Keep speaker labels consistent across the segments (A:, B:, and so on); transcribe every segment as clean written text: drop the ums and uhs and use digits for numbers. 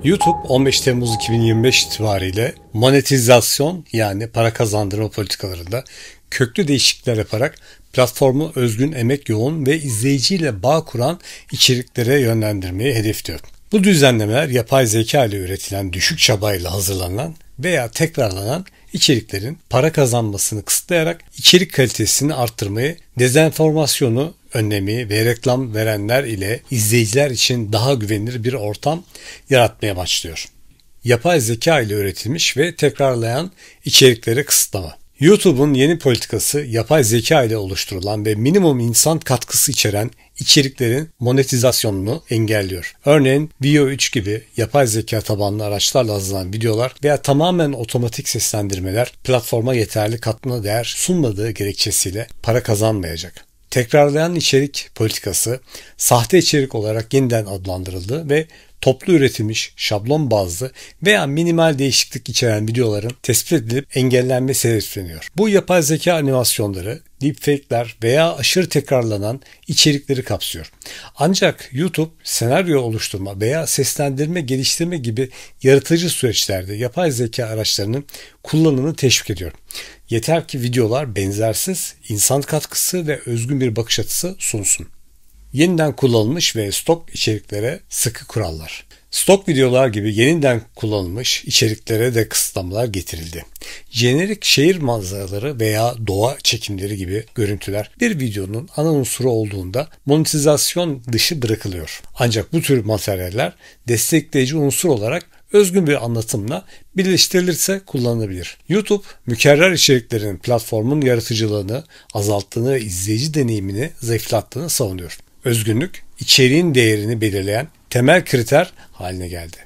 A: YouTube 15 Temmuz 2025 itibariyle monetizasyon yani para kazandırma politikalarında köklü değişiklikler yaparak platformu özgün, emek yoğun ve izleyiciyle bağ kuran içeriklere yönlendirmeyi hedefliyor. Bu düzenlemeler yapay zeka ile üretilen düşük çabayla hazırlanan veya tekrarlanan içeriklerin para kazanmasını kısıtlayarak içerik kalitesini arttırmayı, dezenformasyonu önlemeyi ve reklam verenler ile izleyiciler için daha güvenilir bir ortam yaratmaya başlıyor. Yapay zeka ile üretilmiş ve tekrarlayan içeriklere kısıtlama. YouTube'un yeni politikası yapay zeka ile oluşturulan ve minimum insan katkısı içeren içeriklerin monetizasyonunu engelliyor. Örneğin Veo 3 gibi yapay zeka tabanlı araçlarla hazırlanan videolar veya tamamen otomatik seslendirmeler platforma yeterli katma değer sunmadığı gerekçesiyle para kazanmayacak. Tekrarlayan içerik politikası sahte içerik olarak yeniden adlandırıldı ve toplu üretilmiş, şablon bazlı veya minimal değişiklik içeren videoların tespit edilip engellenmesi hedefleniyor. Bu yapay zeka animasyonları, deepfake'ler veya aşırı tekrarlanan içerikleri kapsıyor. Ancak YouTube senaryo oluşturma veya seslendirme geliştirme gibi yaratıcı süreçlerde yapay zeka araçlarının kullanımını teşvik ediyor. Yeter ki videolar benzersiz, insan katkısı ve özgün bir bakış açısı sunsun. Yeniden kullanılmış ve stok içeriklere sıkı kurallar. Stok videolar gibi yeniden kullanılmış içeriklere de kısıtlamalar getirildi. Jenerik şehir manzaraları veya doğa çekimleri gibi görüntüler bir videonun ana unsuru olduğunda monetizasyon dışı bırakılıyor. Ancak bu tür materyaller destekleyici unsur olarak özgün bir anlatımla birleştirilirse kullanılabilir. YouTube, mükerrer içeriklerin platformun yaratıcılığını azalttığını ve izleyici deneyimini zayıflattığını savunuyor. Özgünlük, içeriğin değerini belirleyen temel kriter haline geldi.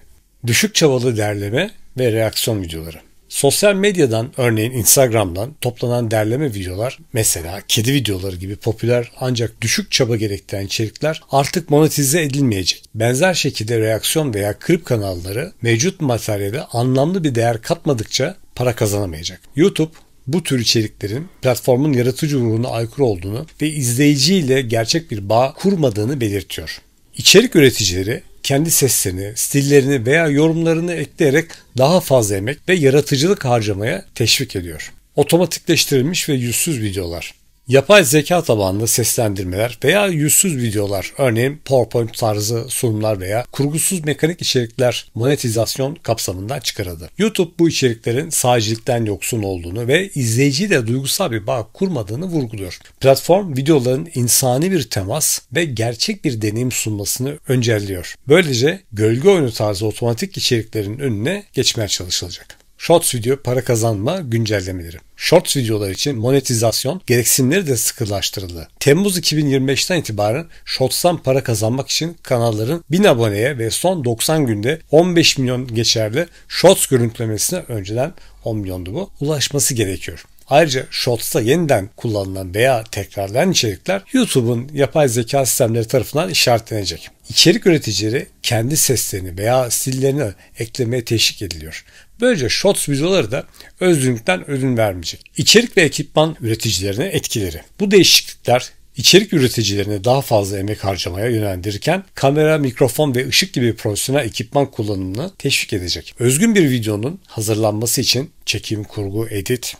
A: Düşük çabalı derleme ve reaksiyon videoları. Sosyal medyadan, örneğin Instagram'dan toplanan derleme videolar, mesela kedi videoları gibi popüler ancak düşük çaba gerektiren içerikler artık monetize edilmeyecek. Benzer şekilde reaksiyon veya klip kanalları mevcut materyale anlamlı bir değer katmadıkça para kazanamayacak. YouTube, bu tür içeriklerin platformun yaratıcı ruhuna aykırı olduğunu ve izleyiciyle gerçek bir bağ kurmadığını belirtiyor. İçerik üreticileri kendi seslerini, stillerini veya yorumlarını ekleyerek daha fazla emek ve yaratıcılık harcamaya teşvik ediyor. Otomatikleştirilmiş ve yüzsüz videolar. Yapay zeka tabanlı seslendirmeler veya yüzsüz videolar, örneğin PowerPoint tarzı sunumlar veya kurgusuz mekanik içerikler monetizasyon kapsamından çıkarıldı. YouTube bu içeriklerin sağcılıktan yoksun olduğunu ve izleyiciyle duygusal bir bağ kurmadığını vurguluyor. Platform videoların insani bir temas ve gerçek bir deneyim sunmasını öncelliyor. Böylece gölge oyunu tarzı otomatik içeriklerin önüne geçmeye çalışılacak. Shorts video para kazanma güncellemeleri. Shorts videolar için monetizasyon gereksinimleri de sıkılaştırıldı. Temmuz 2025'ten itibaren Shorts'tan para kazanmak için kanalların 1000 aboneye ve son 90 günde 15 milyon geçerli Shorts görüntülemesine, önceden 10 milyondu bu, ulaşması gerekiyor. Ayrıca Shorts'ta yeniden kullanılan veya tekrarlayan içerikler YouTube'un yapay zeka sistemleri tarafından işaretlenecek. İçerik üreticileri kendi seslerini veya stillerini eklemeye teşvik ediliyor. Böylece Shorts videoları da özgünlükten ödün vermeyecek. İçerik ve ekipman üreticilerine etkileri. Bu değişiklikler içerik üreticilerini daha fazla emek harcamaya yönlendirirken kamera, mikrofon ve ışık gibi profesyonel ekipman kullanımını teşvik edecek. Özgün bir videonun hazırlanması için çekim, kurgu, edit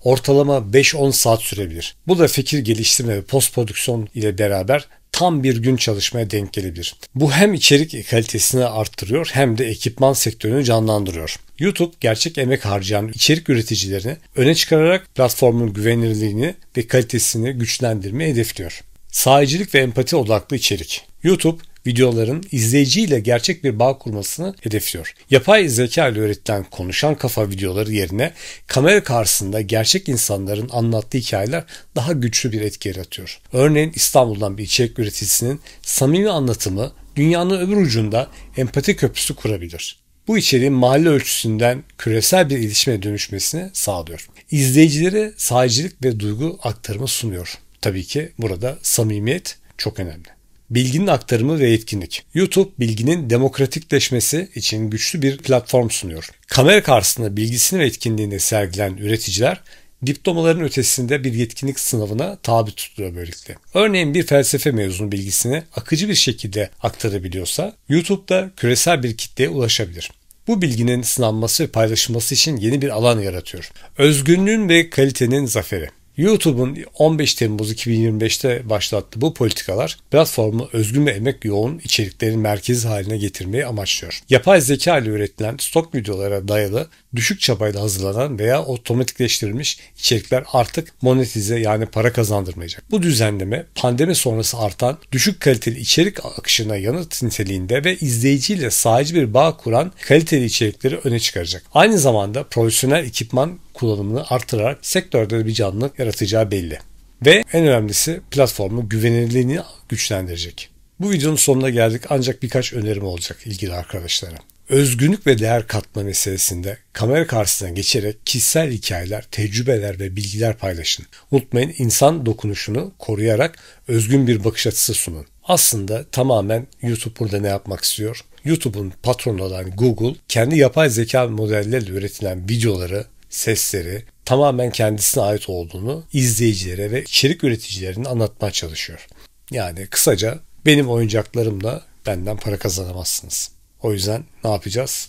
A: ortalama 5-10 saat sürebilir. Bu da fikir geliştirme ve post prodüksiyon ile beraber tam bir gün çalışmaya denk gelebilir. Bu hem içerik kalitesini arttırıyor hem de ekipman sektörünü canlandırıyor. YouTube gerçek emek harcayan içerik üreticilerini öne çıkararak platformun güvenilirliğini ve kalitesini güçlendirmeyi hedefliyor. Sahicilik ve empati odaklı içerik. YouTube videoların izleyiciyle gerçek bir bağ kurmasını hedefliyor. Yapay zeka ile üretilen konuşan kafa videoları yerine kamera karşısında gerçek insanların anlattığı hikayeler daha güçlü bir etki yaratıyor. Örneğin İstanbul'dan bir içerik üreticisinin samimi anlatımı dünyanın öbür ucunda empati köprüsü kurabilir. Bu içeriğin mahalle ölçüsünden küresel bir iletişime dönüşmesini sağlıyor. İzleyicilere sahicilik ve duygu aktarımı sunuyor. Tabii ki burada samimiyet çok önemli. Bilginin aktarımı ve yetkinlik. YouTube bilginin demokratikleşmesi için güçlü bir platform sunuyor. Kamera karşısında bilgisini ve etkinliğini sergilen üreticiler Diplomaların ötesinde bir yetkinlik sınavına tabi tutuluyor böylelikle. Örneğin bir felsefe mezunu bilgisini akıcı bir şekilde aktarabiliyorsa YouTube'da küresel bir kitleye ulaşabilir. Bu bilginin sınanması ve paylaşılması için yeni bir alan yaratıyor. Özgünlüğün ve kalitenin zaferi. YouTube'un 15 Temmuz 2025'te başlattığı bu politikalar platformu özgün ve emek yoğun içeriklerin merkezi haline getirmeyi amaçlıyor. Yapay zeka ile üretilen stok videolara dayalı düşük çabayla hazırlanan veya otomatikleştirilmiş içerikler artık monetize yani para kazandırmayacak. Bu düzenleme pandemi sonrası artan düşük kaliteli içerik akışına yanıt niteliğinde ve izleyiciyle sağcı bir bağ kuran kaliteli içerikleri öne çıkaracak. Aynı zamanda profesyonel ekipman kullanımını artırarak sektörde bir canlılık yaratacağı belli. Ve en önemlisi platformun güvenilirliğini güçlendirecek. Bu videonun sonuna geldik ancak birkaç önerim olacak ilgili arkadaşlara. Özgünlük ve değer katma meselesinde kamera karşısına geçerek kişisel hikayeler, tecrübeler ve bilgiler paylaşın. Unutmayın, insan dokunuşunu koruyarak özgün bir bakış açısı sunun. Aslında tamamen YouTube burada ne yapmak istiyor? YouTube'un patronu olan Google kendi yapay zeka modelleriyle üretilen videoları, sesleri tamamen kendisine ait olduğunu izleyicilere ve içerik üreticilerine anlatmaya çalışıyor. Yani kısaca benim oyuncaklarımla benden para kazanamazsınız. O yüzden ne yapacağız?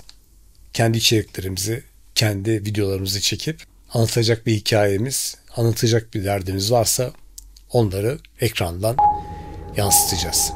A: Kendi içeriklerimizi, kendi videolarımızı çekip anlatacak bir hikayemiz, anlatacak bir derdimiz varsa onları ekrandan yansıtacağız.